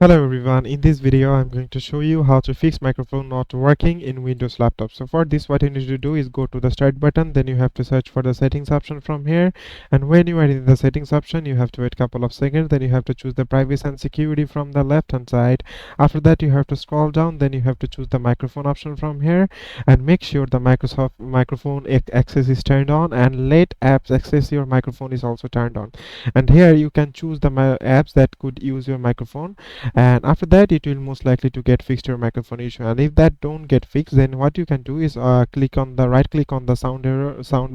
Hello everyone, in this video I'm going to show you how to fix microphone not working in Windows laptop. So for this, what you need to do is go to the start button, then you have to search for the settings option from here, and when you are in the settings option you have to wait a couple of seconds, then you have to choose the privacy and security from the left hand side. After that you have to scroll down, then you have to choose the microphone option from here and make sure the Microsoft microphone access is turned on and let apps access your microphone is also turned on. And here you can choose the apps that could use your microphone, and after that it will most likely to get fixed your microphone issue. And if that don't get fixed, then what you can do is click on the right click on the sound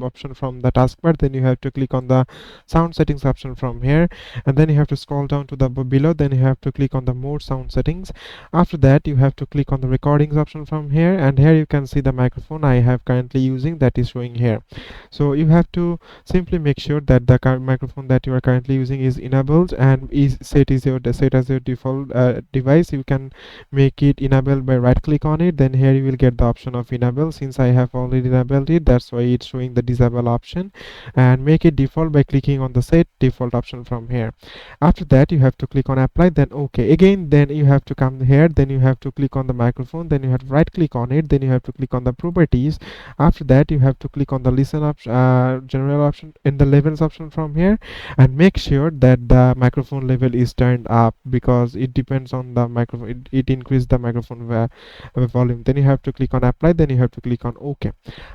option from the taskbar, then you have to click on the sound settings option from here, and then you have to scroll down to the below, then you have to click on the more sound settings. After that you have to click on the recordings option from here, and here you can see the microphone I have currently using that is showing here. So you have to simply make sure that the current microphone that you are currently using is enabled and is set as your default device. You can make it enabled by right click on it, then here you will get the option of enable. Since I have already enabled it, that's why it's showing the disable option, and make it default by clicking on the set default option from here. After that you have to click on apply, then okay again, then you have to come here, then you have to click on the microphone, then you have to right click on it, then you have to click on the properties. After that you have to click on the listen option, general option in the levels option from here, and make sure that the microphone level is turned up, because it depends on the microphone, it increases the microphone volume. Then you have to click on apply, then you have to click on OK.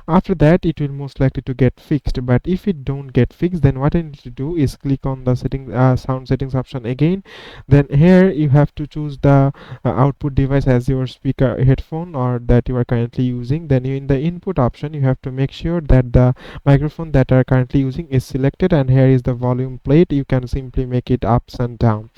After that it will most likely to get fixed, but if it don't get fixed, then what I need to do is click on the sound settings option again. Then here you have to choose the output device as your speaker, headphone, or that you are currently using. Then in the input option you have to make sure that the microphone that are currently using is selected, and here is the volume plate. You can simply make it ups and down.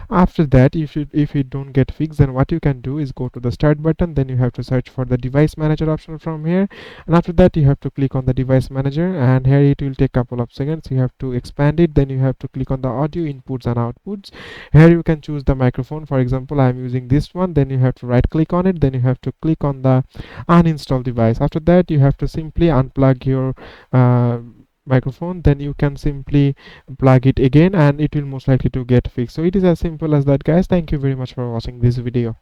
After that, if it don't get fixed, then what you can do is go to the start button, then you have to search for the device manager option from here, and after that you have to click on the device manager, and here it will take a couple of seconds. You have to expand it, then you have to click on the audio inputs and outputs. Here you can choose the microphone. For example, I am using this one, then you have to right click on it, then you have to click on the uninstall device. After that you have to simply unplug your microphone, then you can simply plug it again and it will most likely to get fixed. So it is as simple as that, guys. Thank you very much for watching this video.